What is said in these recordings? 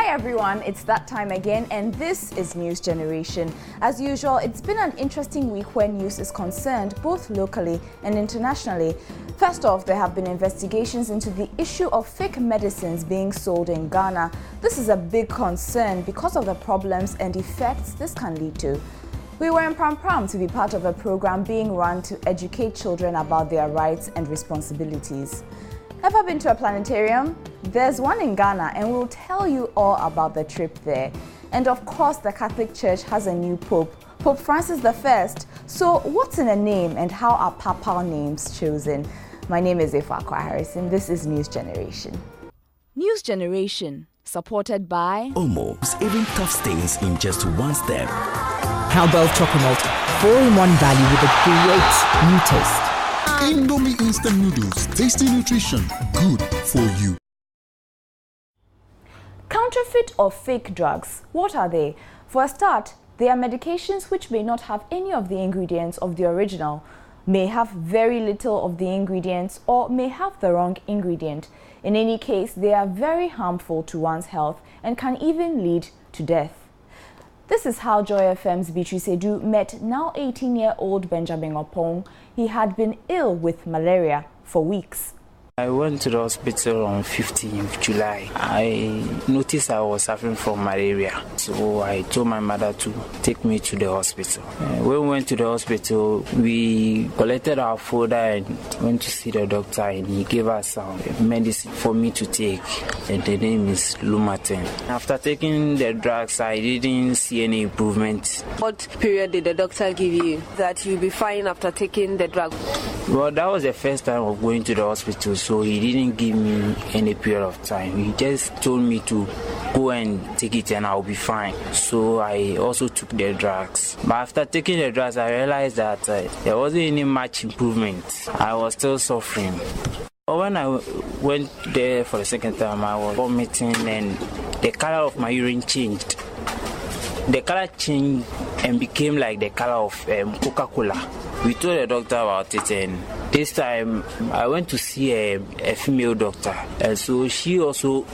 Hi everyone, it's that time again and this is News Generation. As usual, it's been an interesting week where news is concerned both locally and internationally. First off, there have been investigations into the issue of fake medicines being sold in Ghana. This is a big concern because of the problems and effects this can lead to. We were in Pram Pram to be part of a program being run to educate children about their rights and responsibilities. Ever been to a planetarium? There's one in Ghana and we'll tell you all about the trip there. And of course, the Catholic Church has a new Pope, Pope Francis I. So what's in a name and how are papal names chosen? My name is Effa Akwa Harrison. This is News Generation. News Generation, supported by Omo, even tough stains in just one step. Cowbell Chocomalt, 4-in-1 value with a great new taste. Indomie instant noodles, tasty nutrition, good for you. Counterfeit or fake drugs, what are they? For a start, they are medications which may not have any of the ingredients of the original, may have very little of the ingredients, or may have the wrong ingredient. In any case, they are very harmful to one's health and can even lead to death. This is how Joy FM's Beatrice Edu met now 18-year-old Benjamin Opong. He had been ill with malaria for weeks. I went to the hospital on 15th July. I noticed I was suffering from malaria, so I told my mother to take me to the hospital. When we went to the hospital, we collected our folder and went to see the doctor, and he gave us some medicine for me to take, and the name is Lumaten. After taking the drugs, I didn't see any improvement. What period did the doctor give you that you'll be fine after taking the drug? Well, that was the first time of going to the hospital, so he didn't give me any period of time. He just told me to go and take it and I'll be fine. So I also took the drugs. But after taking the drugs, I realized that there wasn't any much improvement. I was still suffering. When I went there for the second time, I was vomiting and the color of my urine changed. The color changed and became like the color of Coca-Cola. We told the doctor about it, and this time I went to see a female doctor, and so she also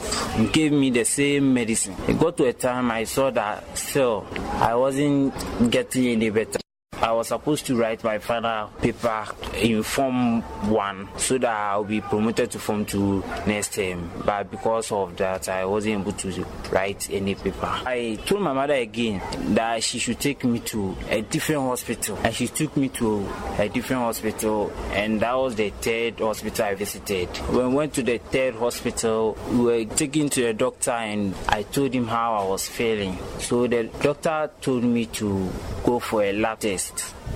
gave me the same medicine. It got to a time I saw that still I wasn't getting any better. I was supposed to write my final paper in Form 1 so that I'll be promoted to Form 2 next term. But because of that, I wasn't able to write any paper. I told my mother again that she should take me to a different hospital. And she took me to a different hospital, and that was the third hospital I visited. When we went to the third hospital, we were taken to the doctor and I told him how I was feeling. So the doctor told me to go for a lab test.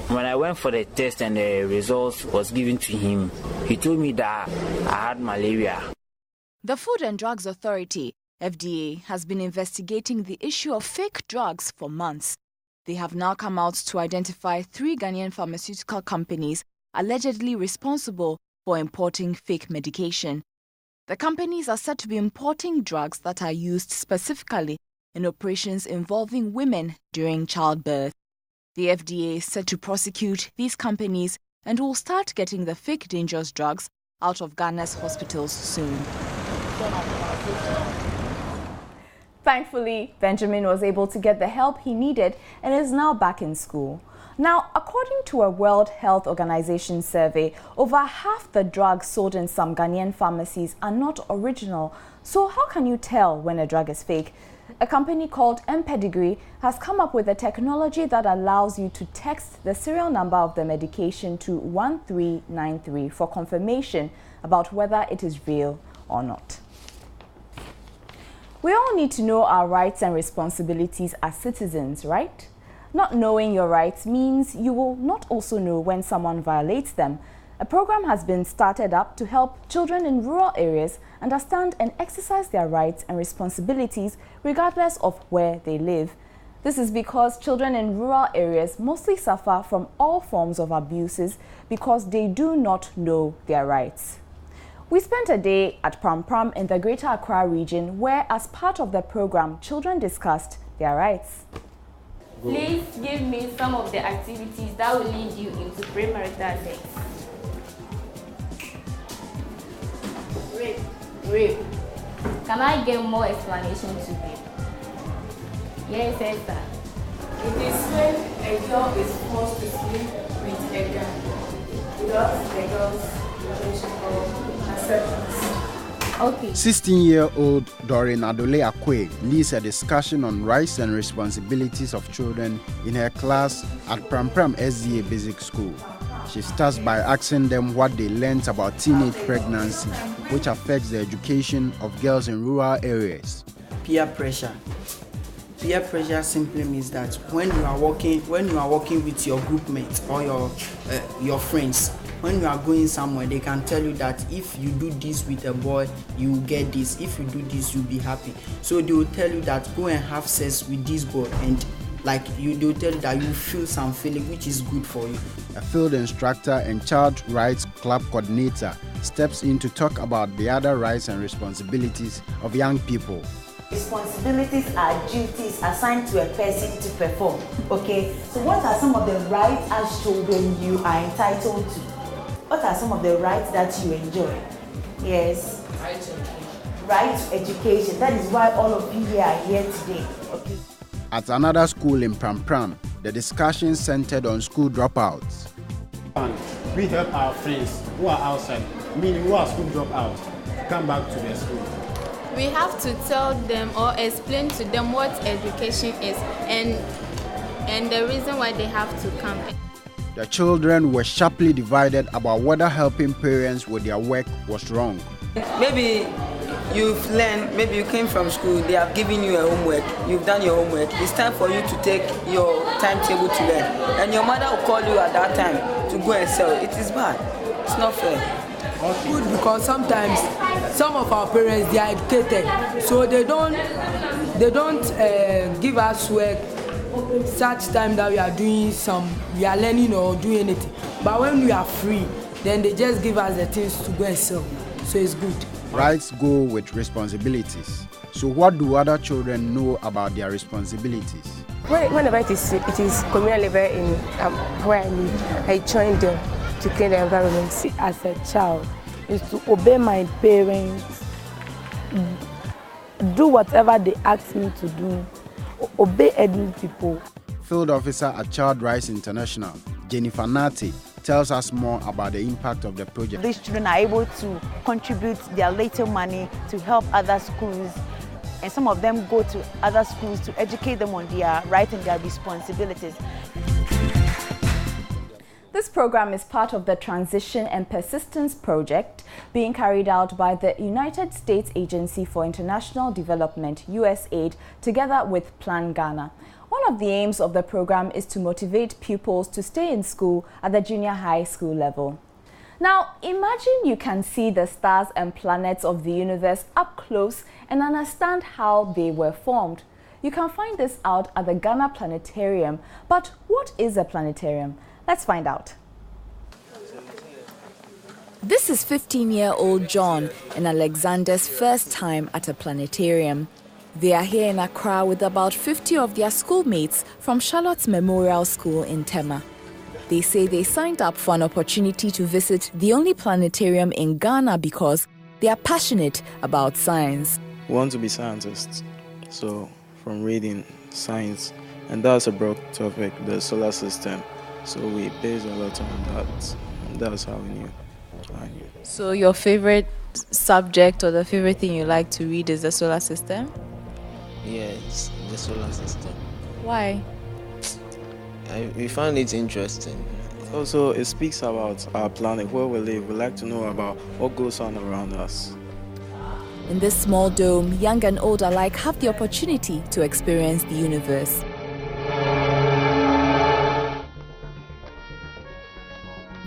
When I went for the test and the results was given to him, he told me that I had malaria. The Food and Drugs Authority, FDA, has been investigating the issue of fake drugs for months. They have now come out to identify 3 Ghanaian pharmaceutical companies allegedly responsible for importing fake medication. The companies are said to be importing drugs that are used specifically in operations involving women during childbirth. The FDA is set to prosecute these companies and will start getting the fake dangerous drugs out of Ghana's hospitals soon. Thankfully, Benjamin was able to get the help he needed and is now back in school. Now, according to a World Health Organization survey, over half the drugs sold in some Ghanaian pharmacies are not original. So how can you tell when a drug is fake? A company called mPedigree has come up with a technology that allows you to text the serial number of the medication to 1393 for confirmation about whether it is real or not. We all need to know our rights and responsibilities as citizens, right? Not knowing your rights means you will not also know when someone violates them. A program has been started up to help children in rural areas understand and exercise their rights and responsibilities regardless of where they live. This is because children in rural areas mostly suffer from all forms of abuses because they do not know their rights. We spent a day at Pram Pram in the Greater Accra region where, as part of the program, children discussed their rights. Please give me some of the activities that will lead you into premarital sex. Rape. Can I get more explanation to it? Yes, Esther. It is when a girl is forced to sleep with a guy without the girl's permission or acceptance. Okay. 16-year-old Doreen Adole Akwe leads a discussion on rights and responsibilities of children in her class at Pram Pram SDA Basic School. She starts by asking them what they learned about teenage pregnancy, which affects the education of girls in rural areas. Peer pressure. Peer pressure simply means that when you are working with your group mates or your friends, when you are going somewhere, they can tell you that if you do this with a boy, you will get this. If you do this, you'll be happy. So they will tell you that go and have sex with this boy, and they will tell you that you feel some feeling which is good for you. A field instructor and child rights club coordinator steps in to talk about the other rights and responsibilities of young people. Responsibilities are duties assigned to a person to perform. Okay, so what are some of the rights as children you are entitled to? What are some of the rights that you enjoy? Yes. Right to education. That is why all of you here are here today. Okay. At another school in Pram Pram, the discussion centered on school dropouts. We help our friends who are outside, meaning who are school dropouts, come back to their school. We have to tell them or explain to them what education is and the reason why they have to come. The children were sharply divided about whether helping parents with their work was wrong. Maybe you've learned, maybe you came from school, they have given you a homework, you've done your homework. It's time for you to take your timetable to learn. And your mother will call you at that time to go and sell. It is bad. It's not fair. Good, because sometimes some of our parents, they are educated, so they don't give us work such time that we are learning or doing anything. But when we are free, then they just give us the things to go and sell. So it's good. Rights go with responsibilities. So what do other children know about their responsibilities? Whenever it is communal level in where I live, I join them to clean the environment. As a child, is to obey my parents, do whatever they ask me to do, obey elderly people. Field officer at Child Rights International, Jennifer Nati, tells us more about the impact of the project. These children are able to contribute their little money to help other schools, and some of them go to other schools to educate them on their rights and their responsibilities. This program is part of the Transition and Persistence Project being carried out by the United States Agency for International Development, USAID, together with Plan Ghana. One of the aims of the program is to motivate pupils to stay in school at the junior high school level. Now, imagine you can see the stars and planets of the universe up close and understand how they were formed. You can find this out at the Ghana Planetarium. But what is a planetarium? Let's find out. This is 15-year-old John and Alexander's first time at a planetarium. They are here in Accra with about 50 of their schoolmates from Charlotte's Memorial School in Tema. They say they signed up for an opportunity to visit the only planetarium in Ghana because they are passionate about science. We want to be scientists, so from reading science, and that's a broad topic, the solar system. So we base a lot on that, and that's how we knew. So your favorite subject or the favorite thing you like to read is the solar system? Yes, the solar system. Why? We found it interesting. Also, it speaks about our planet, where we live. We like to know about what goes on around us. In this small dome, young and old alike have the opportunity to experience the universe.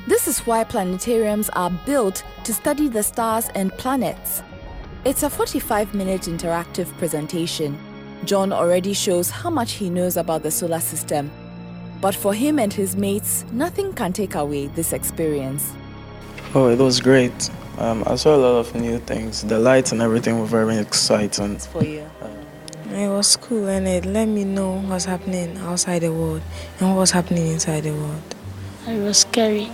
This is why planetariums are built to study the stars and planets. It's a 45-minute interactive presentation. John already shows how much he knows about the solar system. But for him and his mates, nothing can take away this experience. Oh, it was great. I saw a lot of new things. The lights and everything were very exciting. For you? It was cool, and it let me know what's happening outside the world and what's happening inside the world. It was scary.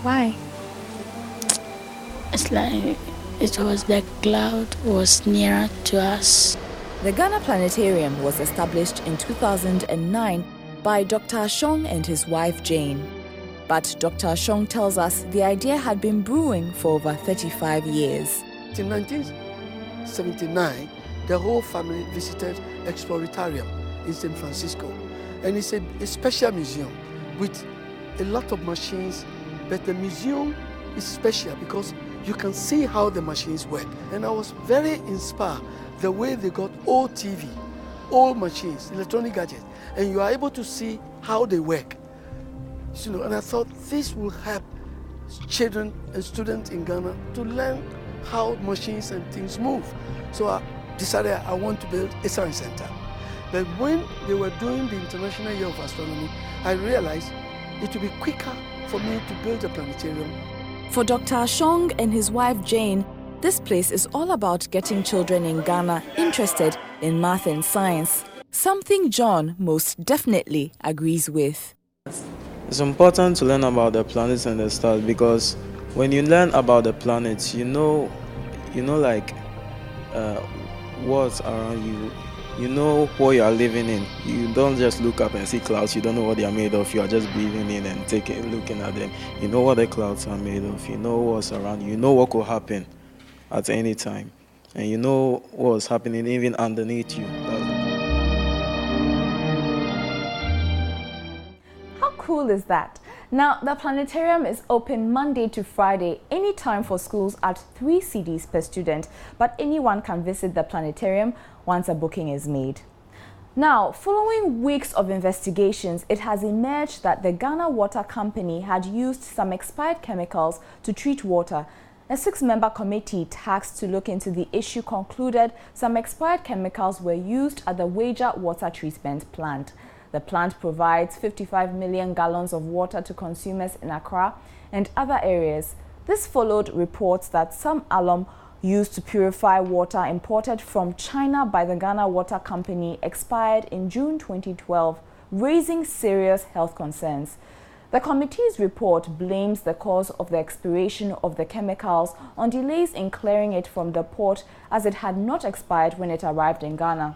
Why? It's like it was the cloud was nearer to us. The Ghana Planetarium was established in 2009 by Dr. Ashong and his wife Jane. But Dr. Ashong tells us the idea had been brewing for over 35 years. In 1979, the whole family visited Exploritarium in San Francisco. And it's a special museum with a lot of machines, but the museum is special because you can see how the machines work. And I was very inspired the way they got old TV, old machines, electronic gadgets, and you are able to see how they work. You know, and I thought this will help children and students in Ghana to learn how machines and things move. So I decided I want to build a science center. But when they were doing the International Year of Astronomy, I realized it would be quicker for me to build a planetarium. For Dr. Ashong and his wife Jane, this place is all about getting children in Ghana interested in math and science, something John most definitely agrees with. It's important to learn about the planets and the stars because when you learn about the planets, you know like what's around you. You know what you are living in. You don't just look up and see clouds. You don't know what they are made of. You are just breathing in and looking at them. You know what the clouds are made of. You know what's around you. You know what could happen at any time. And you know what's happening even underneath you. How cool is that? Now, the planetarium is open Monday to Friday, anytime for schools at 3 cedis per student, but anyone can visit the planetarium once a booking is made. Now, following weeks of investigations, it has emerged that the Ghana Water Company had used some expired chemicals to treat water. A 6-member committee tasked to look into the issue concluded some expired chemicals were used at the Wager water treatment plant. The plant provides 55 million gallons of water to consumers in Accra and other areas. This followed reports that some alum used to purify water imported from China by the Ghana Water Company expired in June 2012, raising serious health concerns. The committee's report blames the cause of the expiration of the chemicals on delays in clearing it from the port as it had not expired when it arrived in Ghana.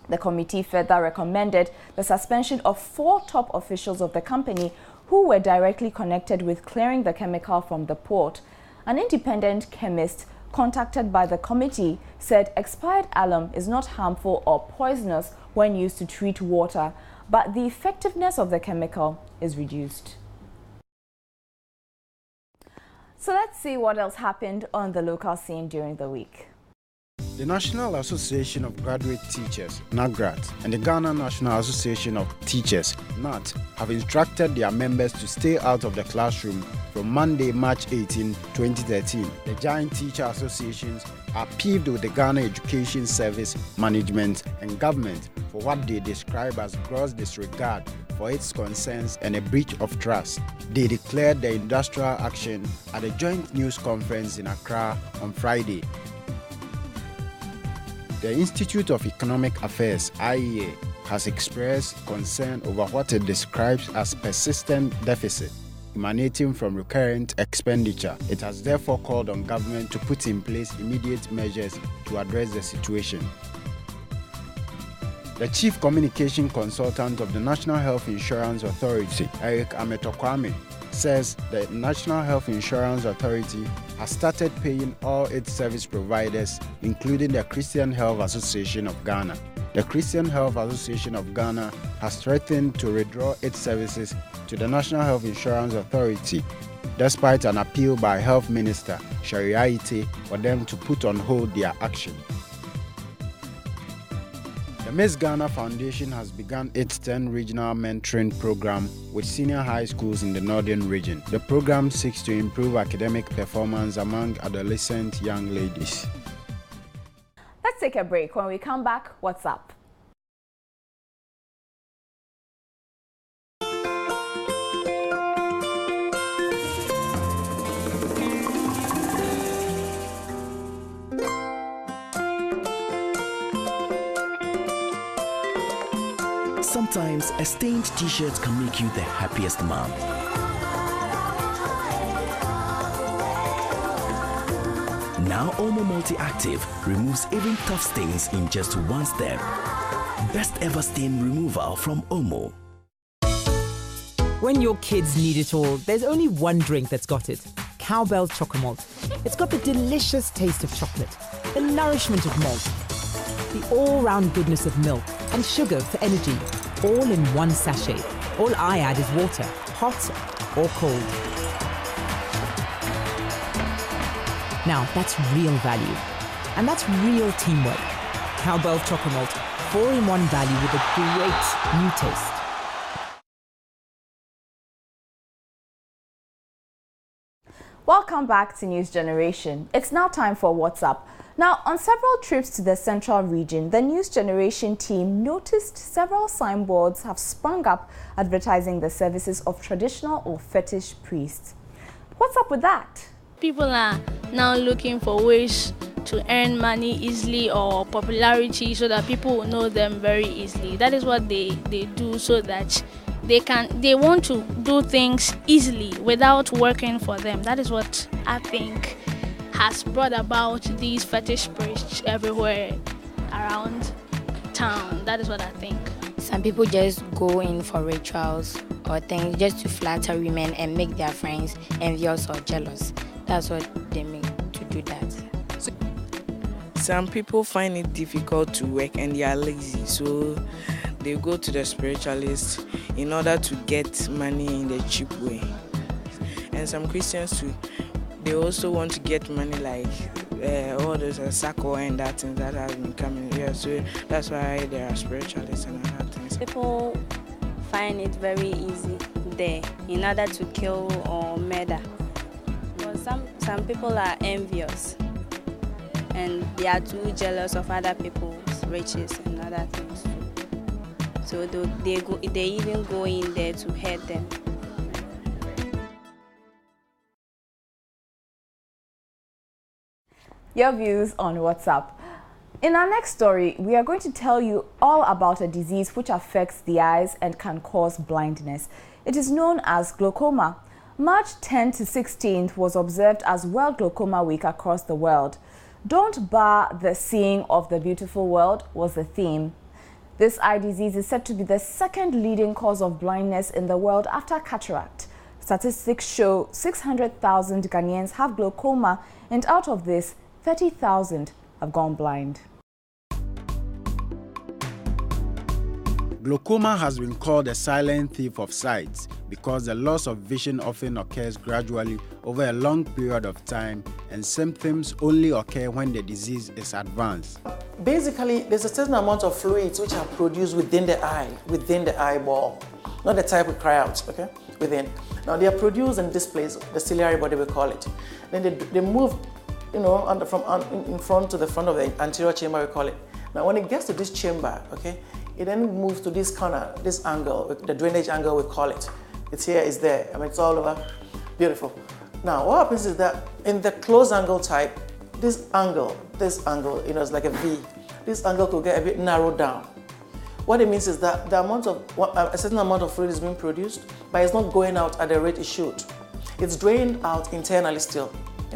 The committee further recommended the suspension of 4 top officials of the company who were directly connected with clearing the chemical from the port. An independent chemist contacted by the committee said expired alum is not harmful or poisonous when used to treat water, but the effectiveness of the chemical is reduced. So let's see what else happened on the local scene during the week. The National Association of Graduate Teachers, NAGRAT, and the Ghana National Association of Teachers, NAT, have instructed their members to stay out of the classroom from Monday, March 18, 2013. The giant teacher associations are peeved with the Ghana Education Service Management and government for what they describe as gross disregard for its concerns and a breach of trust. They declared the industrial action at a joint news conference in Accra on Friday. The Institute of Economic Affairs, IEA, has expressed concern over what it describes as persistent deficit emanating from recurrent expenditure. It has therefore called on government to put in place immediate measures to address the situation. The Chief Communication Consultant of the National Health Insurance Authority, Eric Ametokwame, says the National Health Insurance Authority has started paying all its service providers, including the Christian Health Association of Ghana. The Christian Health Association of Ghana has threatened to withdraw its services to the National Health Insurance Authority, despite an appeal by Health Minister Sharia Ite for them to put on hold their action. The Miss Ghana Foundation has begun its 10 regional mentoring program with senior high schools in the northern region. The program seeks to improve academic performance among adolescent young ladies. Let's take a break. When we come back, what's up? Sometimes a stained t-shirt can make you the happiest man. Now Omo Multi-Active removes even tough stains in just one step. Best ever stain removal from Omo. When your kids need it all, there's only one drink that's got it. Cowbell Chocomalt. It's got the delicious taste of chocolate, the nourishment of malt, the all-round goodness of milk, and sugar for energy, all in one sachet. All I add is water, hot or cold. Now, that's real value. And that's real teamwork. Cowbell Chocomalt, 4-in-1 value with a great new taste. Welcome back to News Generation. It's now time for What's Up. Now, on several trips to the central region, the News Generation team noticed several signboards have sprung up advertising the services of traditional or fetish priests. What's up with that? People are now looking for ways to earn money easily or popularity so that people will know them very easily. That is what they do so that they want to do things easily without working for them. That is what I think has brought about these fetish priests everywhere around town. That is what I think. Some people just go in for rituals or things just to flatter women and make their friends envious or jealous. That's what they make to do that. Some people find it difficult to work and they are lazy, so they go to the spiritualist in order to get money in the cheap way. And some Christians too, they also want to get money like all those sacco and that and that has been coming here. So that's why there are spiritualists and other things. People find it very easy there in order to kill or murder. But some people are envious and they are too jealous of other people's riches and other things too. So they even go in there to hurt them. Your views on What's Up. In our next story, we are going to tell you all about a disease which affects the eyes and can cause blindness. It is known as glaucoma. March 10 to 16th was observed as World Glaucoma Week across the world. Don't bar the seeing of the beautiful world was the theme. This eye disease is said to be the second leading cause of blindness in the world after cataract. Statistics show 600,000 Ghanaians have glaucoma, and out of this, 30,000 have gone blind. Glaucoma has been called a silent thief of sight because the loss of vision often occurs gradually over a long period of time, and symptoms only occur when the disease is advanced. Basically, there's a certain amount of fluids which are produced within the eye, within the eyeball. Not the type we cry out, okay? Within. Now they are produced in this place, the ciliary body we call it. Then they move, from in front to the front of the anterior chamber we call it. Now when it gets to this chamber, okay, it then moves to this corner, this angle, the drainage angle we call it. It's here, it's there. I mean, it's all over. Beautiful. Now what happens is that in the closed angle type, this angle, it's like a V. This angle could get a bit narrowed down. What it means is that the amount of a certain amount of fluid is being produced, but it's not going out at the rate it should. It's drained out internally still.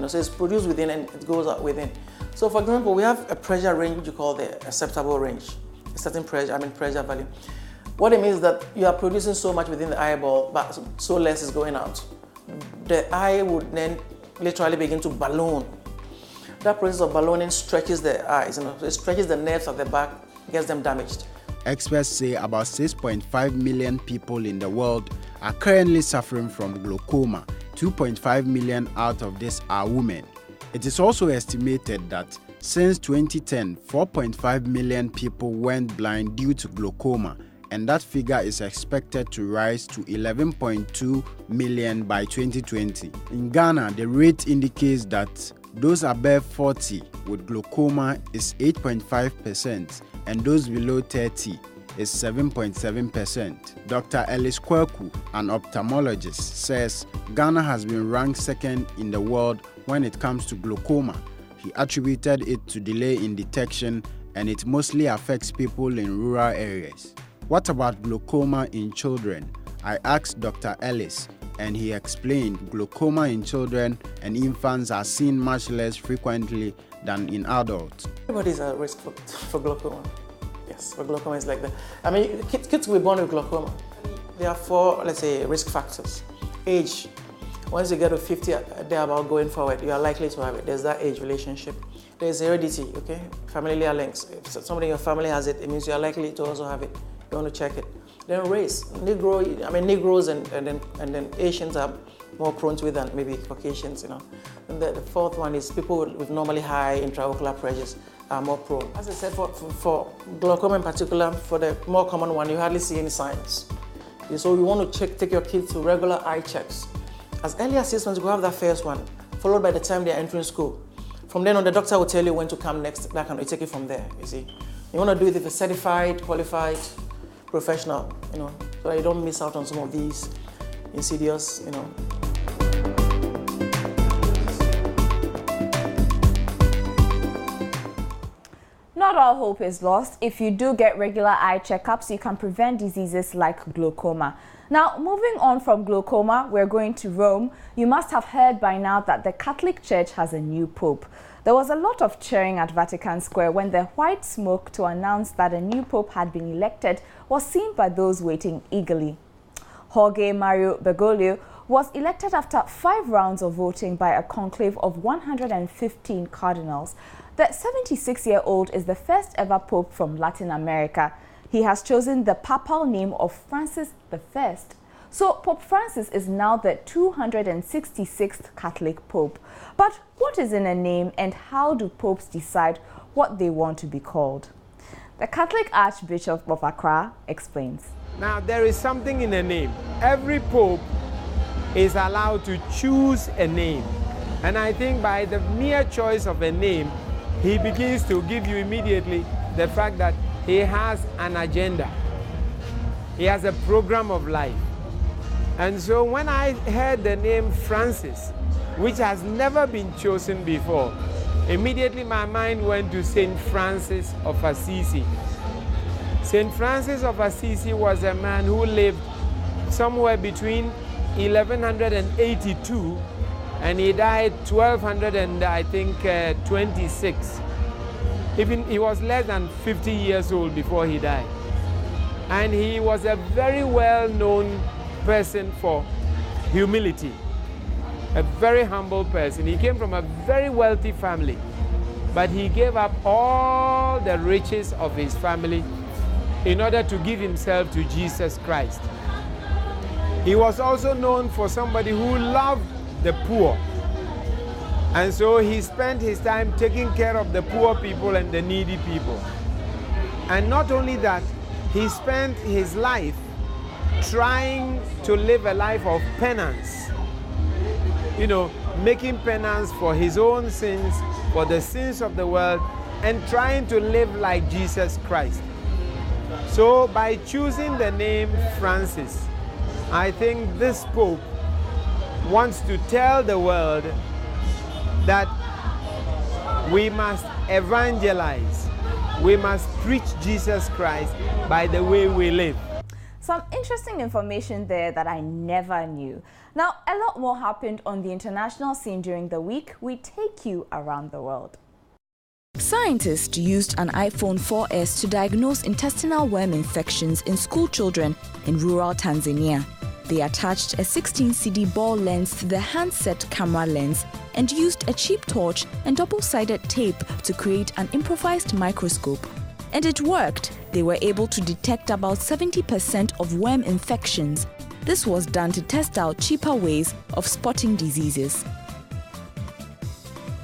So it's produced within and it goes out within. So for example, we have a pressure range which you call the acceptable range. A certain pressure value. What it means is that you are producing so much within the eyeball, but so less is going out. The eye would then literally begin to balloon. That process of ballooning stretches the eyes, it stretches the nerves of the back, gets them damaged. Experts say about 6.5 million people in the world are currently suffering from glaucoma. 2.5 million out of this are women. It is also estimated that since 2010, 4.5 million people went blind due to glaucoma, and that figure is expected to rise to 11.2 million by 2020. In Ghana, the rate indicates that those above 40 with glaucoma is 8.5%, and those below 30 is 7.7%. Dr. Ellis Kweku, an ophthalmologist, says Ghana has been ranked second in the world when it comes to glaucoma. He attributed it to delay in detection, and it mostly affects people in rural areas. What about glaucoma in children? I asked Dr. Ellis and he explained glaucoma in children and infants are seen much less frequently than in adults. Everybody's at risk for glaucoma. Yes, for glaucoma is like that. I mean, kids will be born with glaucoma. There are 4, let's say, risk factors. Age. Once you get to 50, thereabout going forward, you are likely to have it. There's that age relationship. There's heredity, okay? Familial links. If somebody in your family has it, it means you are likely to also have it. You want to check it. Then race. Negroes and then Asians are more prone to it than maybe Caucasians, you know. And the 4th one is people with normally high intraocular pressures are more prone. As I said, for glaucoma in particular, for the more common one, you hardly see any signs. So you want to take your kids to regular eye checks. As early as 6 months, you have that first one, followed by the time they're entering school. From then on, the doctor will tell you when to come next. That can take it from there, you see. You want to do it with a certified, qualified professional, you know, so that you don't miss out on some of these insidious, you know. Not all hope is lost. If you do get regular eye checkups, you can prevent diseases like glaucoma. Now, moving on from glaucoma, we're going to Rome. You must have heard by now that the Catholic Church has a new pope. There was a lot of cheering at Vatican Square when the white smoke to announce that a new pope had been elected was seen by those waiting eagerly. Jorge Mario Bergoglio was elected after 5 rounds of voting by a conclave of 115 cardinals. The 76-year-old is the first ever pope from Latin America. He has chosen the papal name of Francis I. So Pope Francis is now the 266th Catholic pope. But what is in a name, and how do popes decide what they want to be called? The Catholic Archbishop of Accra explains. Now, there is something in a name. Every pope is allowed to choose a name. And I think by the mere choice of a name, he begins to give you immediately the fact that he has an agenda. He has a program of life. And so when I heard the name Francis, which has never been chosen before, immediately my mind went to St. Francis of Assisi. St. Francis of Assisi was a man who lived somewhere between 1182 and he died 1226. Even he was less than 50 years old before he died. And he was a very well-known person for humility, a very humble person. He came from a very wealthy family, but he gave up all the riches of his family in order to give himself to Jesus Christ. He was also known for somebody who loved the poor. And so he spent his time taking care of the poor people and the needy people. And not only that, he spent his life trying to live a life of penance. You know, making penance for his own sins, for the sins of the world, and trying to live like Jesus Christ. So by choosing the name Francis, I think this Pope wants to tell the world that we must evangelize, we must preach Jesus Christ by the way we live. Some interesting information there that I never knew. Now, a lot more happened on the international scene during the week. We take you around the world. Scientists used an iPhone 4S to diagnose intestinal worm infections in school children in rural Tanzania. They attached a 16 CD ball lens to the handset camera lens and used a cheap torch and double-sided tape to create an improvised microscope. And it worked. They were able to detect about 70% of worm infections. This was done to test out cheaper ways of spotting diseases.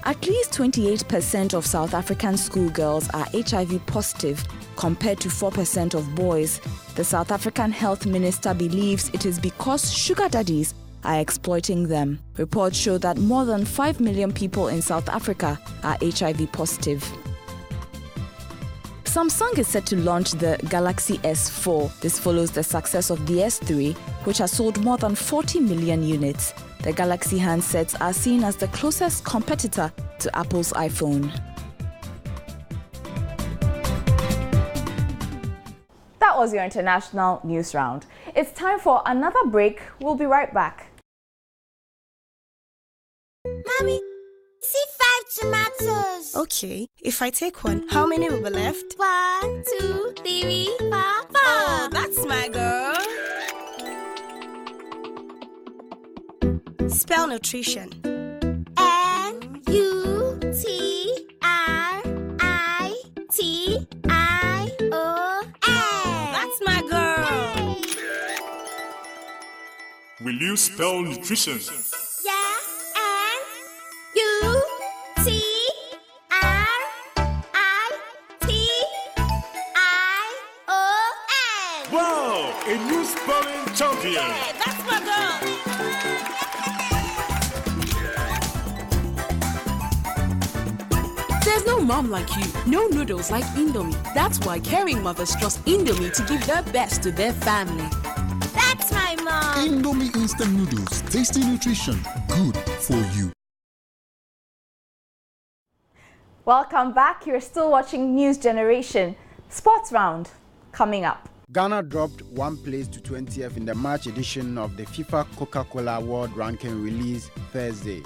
At least 28% of South African schoolgirls are HIV positive, compared to 4% of boys. The South African health minister believes it is because sugar daddies are exploiting them. Reports show that more than 5 million people in South Africa are HIV positive. Samsung is set to launch the Galaxy S4. This follows the success of the S3, which has sold more than 40 million units. The Galaxy handsets are seen as the closest competitor to Apple's iPhone. That was your international news round. It's time for another break. We'll be right back. Okay, if I take one, how many will be left? 1, 2, 3, 4, 4. Oh, that's my girl. Spell nutrition. N-U-T-R-I-T-I-O-N. That's my girl. Will you spell nutrition? Yeah, N-U-T-R-I-T-I-O-N. Wow, a new spelling champion. Yeah, that's my girl. There's no mom like you, no noodles like Indomie. That's why caring mothers trust Indomie to give their best to their family. That's my mom. Indomie instant noodles, tasty nutrition, good for you. Welcome back. You're still watching News Generation. Sports Round coming up. Ghana dropped 1 place to 20th in the March edition of the FIFA Coca-Cola World Ranking released Thursday.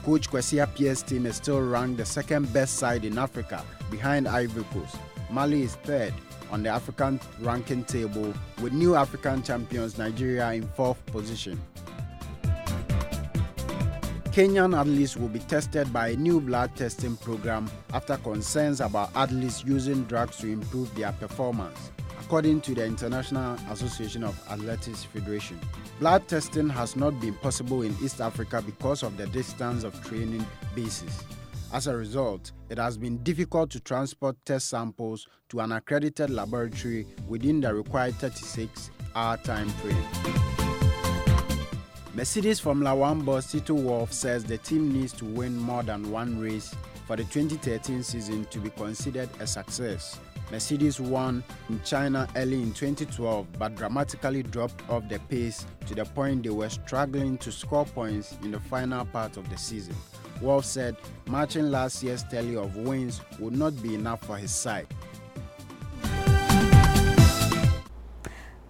Coach Kwesi Appiah's team is still ranked the second best side in Africa, behind Ivory Coast. Mali is third on the African ranking table, with new African champions Nigeria in 4th position. Kenyan athletes will be tested by a new blood testing program after concerns about athletes using drugs to improve their performance, according to the International Association of Athletics Federation. Blood testing has not been possible in East Africa because of the distance of training bases. As a result, it has been difficult to transport test samples to an accredited laboratory within the required 36-hour time frame. Mercedes Formula One boss Tito Wolff says the team needs to win more than one race for the 2013 season to be considered a success. Mercedes won in China early in 2012 but dramatically dropped off the pace to the point they were struggling to score points in the final part of the season. Wolff said matching last year's tally of wins would not be enough for his side.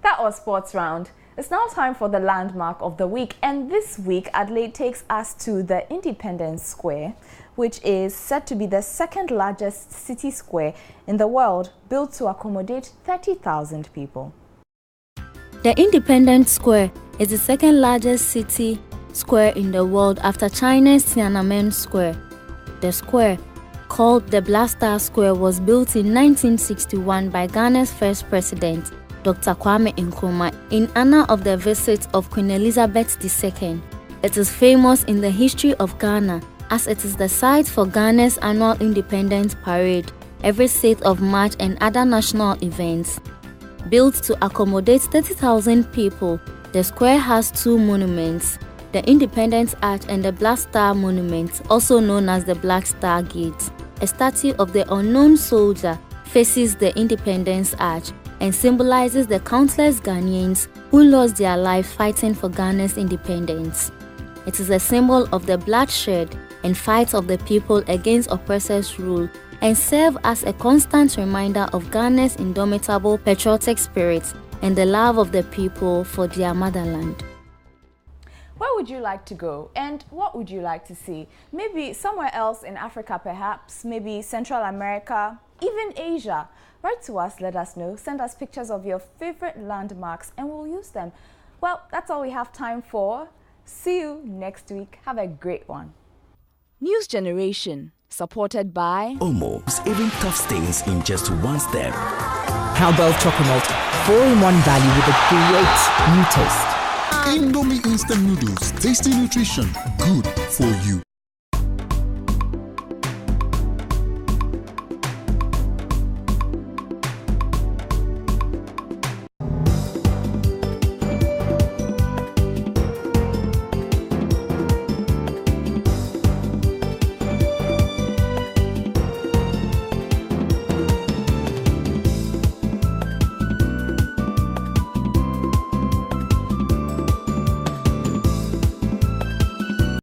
That was Sports Round. It's now time for the landmark of the week, and this week Adelaide takes us to the Independence Square, which is said to be the second largest city square in the world, built to accommodate 30,000 people. The Independence Square is the second largest city square in the world after China's Tiananmen Square. The square, called the Black Star Square, was built in 1961 by Ghana's first president, Dr. Kwame Nkrumah, in honor of the visit of Queen Elizabeth II. It is famous in the history of Ghana as it is the site for Ghana's annual Independence Parade every 6th of March and other national events. Built to accommodate 30,000 people, the square has two monuments, the Independence Arch and the Black Star Monument, also known as the Black Star Gate. A statue of the unknown soldier faces the Independence Arch and symbolizes the countless Ghanaians who lost their life fighting for Ghana's independence. It is a symbol of the bloodshed and fight of the people against oppressors' rule and serve as a constant reminder of Ghana's indomitable patriotic spirit and the love of the people for their motherland. Where would you like to go, and what would you like to see? Maybe somewhere else in Africa perhaps, maybe Central America, even Asia. Write to us, let us know, send us pictures of your favorite landmarks and we'll use them. Well, that's all we have time for. See you next week. Have a great one. News Generation, supported by Omo, even tough stains in just one step. Cowbell Chocomalt, 4-in-1 value with a great new taste. Indomie instant noodles, tasty nutrition, good for you.